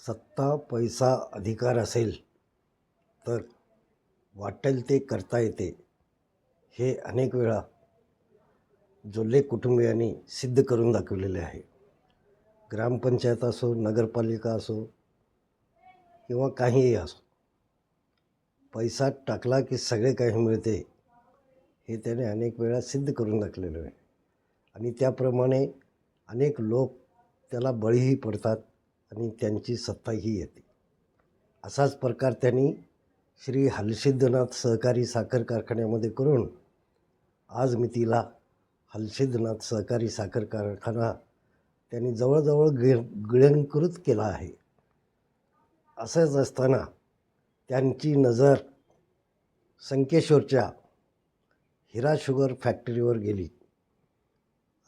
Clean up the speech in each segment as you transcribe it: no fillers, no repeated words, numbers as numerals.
सत्ता, पैसा, अधिकार असेल तर वाटेल ते करता येते, हे अनेक वेळा जोल्ले कुटुंबियांनी सिद्ध करून दाखवलेले आहे. ग्रामपंचायत असो, नगरपालिका असो किंवा काहीही असो, पैसा टाकला की सगळे काही मिळते, हे त्याने अनेक वेळा सिद्ध करून दाखवलेलं आहे. आणि त्याप्रमाणे अनेक लोक त्याला बळीही पडतात आणि त्यांची सत्ताही येते. असाच प्रकार त्यांनी श्री हलसिद्धनाथ सहकारी साखर कारखान्यामध्ये करून आज मितीला हलसिद्धनाथ सहकारी साखर कारखाना त्यांनी जवळजवळ गिळंकृत केला आहे. असंच असताना त्यांची नजर संकेश्वरच्या हिरा शुगर फॅक्टरीवर गेली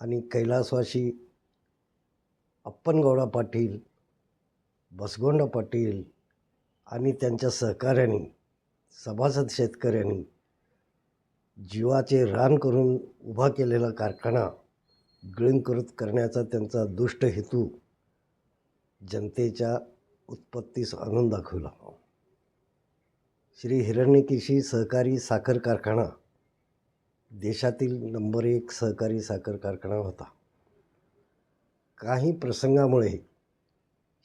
आणि कैलासवासी अप्पनगौडा पाटील, बसगोंडा पाटील आणि त्यांच्या सहकाऱ्यांनी, सभासद शेतकऱ्यांनी जीवाचे रान करून उभा केलेला कारखाना गिळंकृत करण्याचा त्यांचा दुष्ट हेतू जनतेच्या उत्पत्तीस आणून दाखवला. श्री हिरण्यकेशी सहकारी साखर कारखाना देशातील नंबर 1 सहकारी साखर कारखाना होता. काही प्रसंगामुळे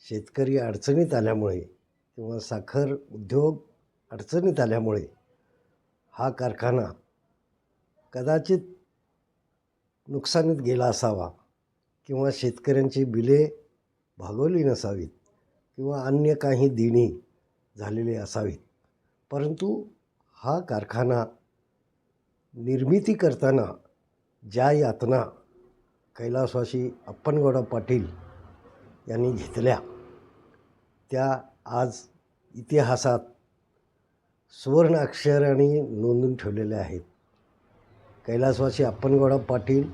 शेतकरी अडचणीत आल्यामुळे किंवा साखर उद्योग अडचणीत आल्यामुळे हा कारखाना कदाचित नुकसानीत गेला असावा किंवा शेतकऱ्यांची बिले भागवली नसावीत किंवा अन्य काही देणी झालेली असावीत. परंतु हा कारखाना निर्मिती करताना ज्या यातना कैलासवासी अप्पनगौडा पाटील यांनी घेतल्या, त्या आज इतिहासात सुवर्ण अक्षराने नोंदून ठेवलेल्या आहेत. कैलासवासी अप्पनगौडा पाटील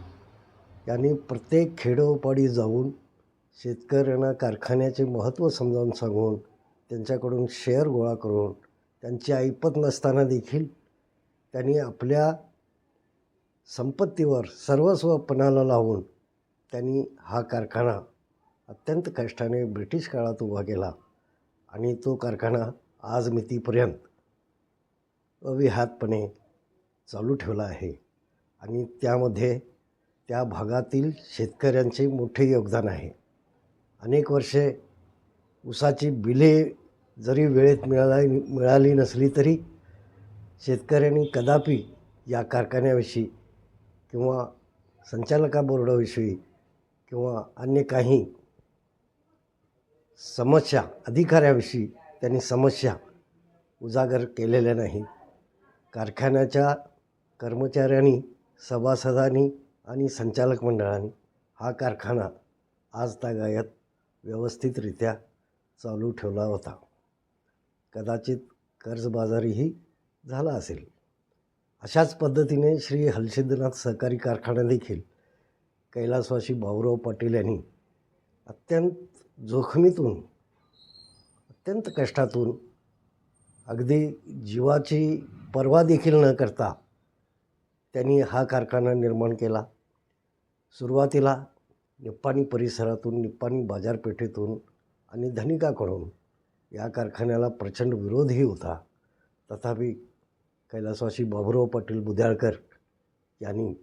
यांनी प्रत्येक खेडोपाडी जाऊन शेतकऱ्यांना कारखान्याचे महत्त्व समजावून सांगून त्यांच्याकडून शेअर गोळा करून त्यांची ऐपत नसताना देखील त्यांनी आपल्या संपत्तीवर सर्वस्व पणाला लावून त्यांनी हा कारखाना अत्यंत कष्टाने ब्रिटिश काळात उभा केला आणि तो कारखाना आज मितीपर्यंत अविहातपणे चालू ठेवला आहे. आणि त्यामध्ये त्या भागातील शेतकऱ्यांचे मोठे योगदान आहे. अनेक वर्षे ऊसाची बिले जरी वेळेत मिळाली नसली तरी शेतकऱ्यांनी कदापि या कारखान्याविषयी किंवा संचालका बोर्डाविषयी किंवा अन्य काही समस्या, अधिकाऱ्याविषयी त्यांनी समस्या उजागर केलेल्या नाही. कारखान्याच्या कर्मचाऱ्यांनी, सभासदांनी आणि संचालक मंडळाने हा कारखाना आज तागायत व्यवस्थितरित्या चालू ठेवला होता. कदाचित कर्जबाजारीही झाला असेल. अशाच पद्धतीने श्री हलसिद्धनाथ सहकारी कारखाना देखील कैलासवासी भाऊराव पाटील यांनी अत्यंत जोखमीतून, अत्यंत कष्टातून, अगदी जीवाची पर्वा देखील न करता त्यांनी हा कारखाना निर्माण केला. सुरुवातीला निप्पाणी परिसरातून, निप्पाणी बाजारपेठेतून आणि धनिकाकडून या कारखान्याला प्रचंड विरोधही होता. तथापि कैलासवासी बाबूराव पाटील बुद्याळकर यांनी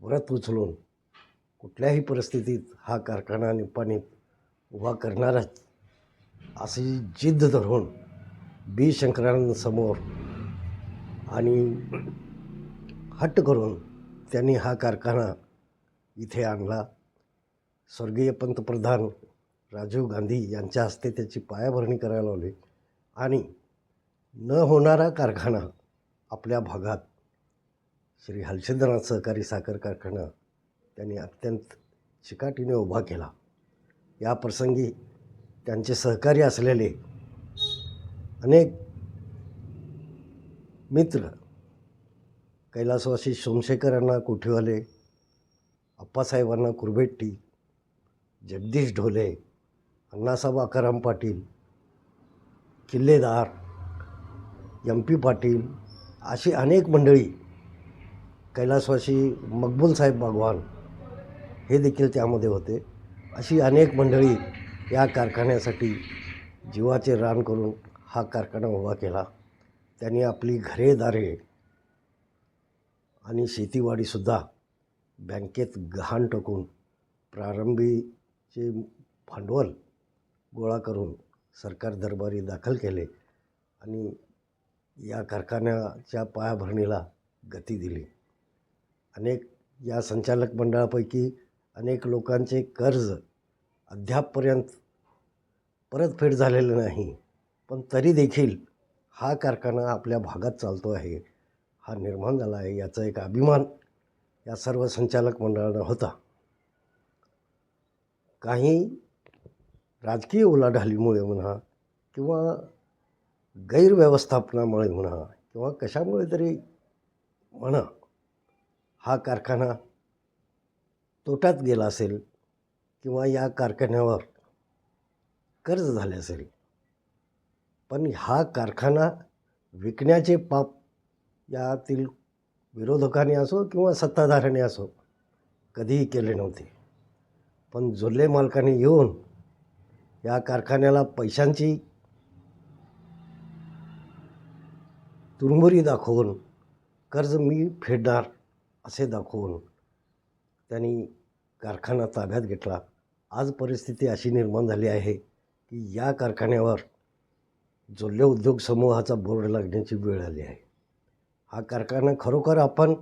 व्रत उचलून कुठल्याही परिस्थितीत हा कारखाना निप्पाणीत उभा करणारच अशी जिद्द धरून बी शंकरानंदसमोर आणि हट्ट करून त्यांनी हा कारखाना इथे आणला. स्वर्गीय पंतप्रधान राजीव गांधी यांच्या हस्ते त्याची पायाभरणी करायला लावली आणि न होणारा कारखाना आपल्या भागात श्री हलसिद्धनाथ सहकारी साखर कारखाना त्यांनी अत्यंत चिकाटीने उभा केला. या प्रसंगी त्यांचे सहकारी असलेले अनेक मित्र, कैलासवासी सोमशेखरांना कोठीवाले, अप्पासाहेबांना कुरबेट्टी, जगदीश ढोले, अण्णासाहेब आकाराम पाटील, किल्लेदार, MP पाटील, अशी अनेक मंडळी, कैलासवासी मकबूल साहेब बागवान हे देखील त्यामध्ये होते. अशी अनेक मंडळी या कारखान्यासाठी जीवाचे रान करून हा कारखाना उभा केला. त्यांनी आपली घरेदारे आणि शेतीवाडीसुद्धा बँकेत गहाण टाकून प्रारंभीचे भांडवल गोळा करून सरकार दरबारी दाखल केले आणि या कारखान्याच्या पायाभरणीला गती दिली. अनेक या संचालक मंडळापैकी अनेक लोकांचे कर्ज अद्यापपर्यंत परतफेड झालेलं नाही, पण तरी देखील हा कारखाना आपल्या भागात चालतो आहे, हा निर्माण झाला आहे, याचा एक अभिमान या सर्व संचालक मंडळांना होता. काही राजकीय उलाढालीमुळे म्हणा किंवा गैरव्यवस्थापनामुळे म्हणा किंवा कशामुळे तरी म्हणा हा कारखाना तोट्यात गेला असेल किंवा या कारखान्यावर कर्ज झाले असेल, पण हा कारखाना विकण्याचे पाप यातील विरोधकांनी असो किंवा सत्ताधाऱ्यांनी असो कधीही केले नव्हते. पण जोल्ले मालकांनी येऊन या कारखान्याला पैशांची तुरमुरी दाखवून कर्ज मी फेडणार असे दाखवून त्यांनी कारखाना ताब्यात घेतला. आज परिस्थिती अशी निर्माण झाली आहे की या कारखान्यावर जोल्ले उद्योग समूहाचा बोर्ड लागण्याची वेळ आली आहे. हा कारखाना खरोखर आपण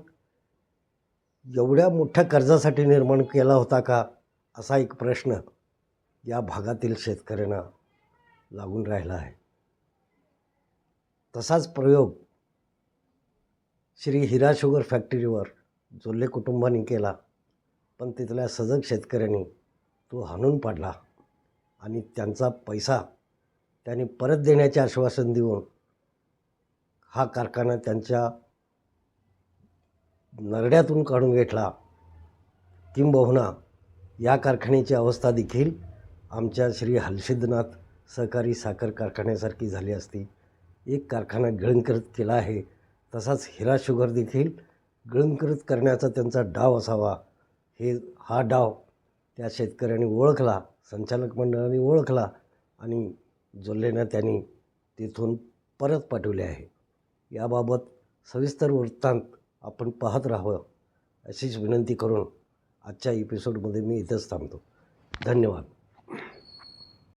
एवढ्या मोठ्या कर्जासाठी निर्माण केला होता का, असा एक प्रश्न या भागातील शेतकऱ्यांना लागून राहिला आहे. तसाच प्रयोग श्री हिरा शुगर फॅक्टरीवर जोल्ले कुटुंबाने केला, पण तिथल्या सजग शेतकऱ्यांनी तो हाणून पाडला आणि त्यांचा पैसा त्यांनी परत देण्याचे आश्वासन देऊन हा कारखाना त्यांच्या नरड्यातून काढून घेतला. किंबहुना या कारखान्याची अवस्था देखील आमच्या श्री हलसिद्धनाथ सहकारी साखर कारखान्यासारखी झाली असती. एक कारखाना गिळंकृत केला आहे, तसाच हिरा शुगर देखील गिळंकृत करण्याचा त्यांचा डाव असावा. हा डाव त्या शेतकऱ्यांनी ओळखला, संचालक मंडळाने ओळखला आणि जोल्लेंना त्यांनी तिथून परत पाठवले आहे. याबाबत सविस्तर वृत्तांत आपण पाहत राहावं अशीच विनंती करून आजच्या एपिसोडमध्ये मी इथंच थांबतो. धन्यवाद.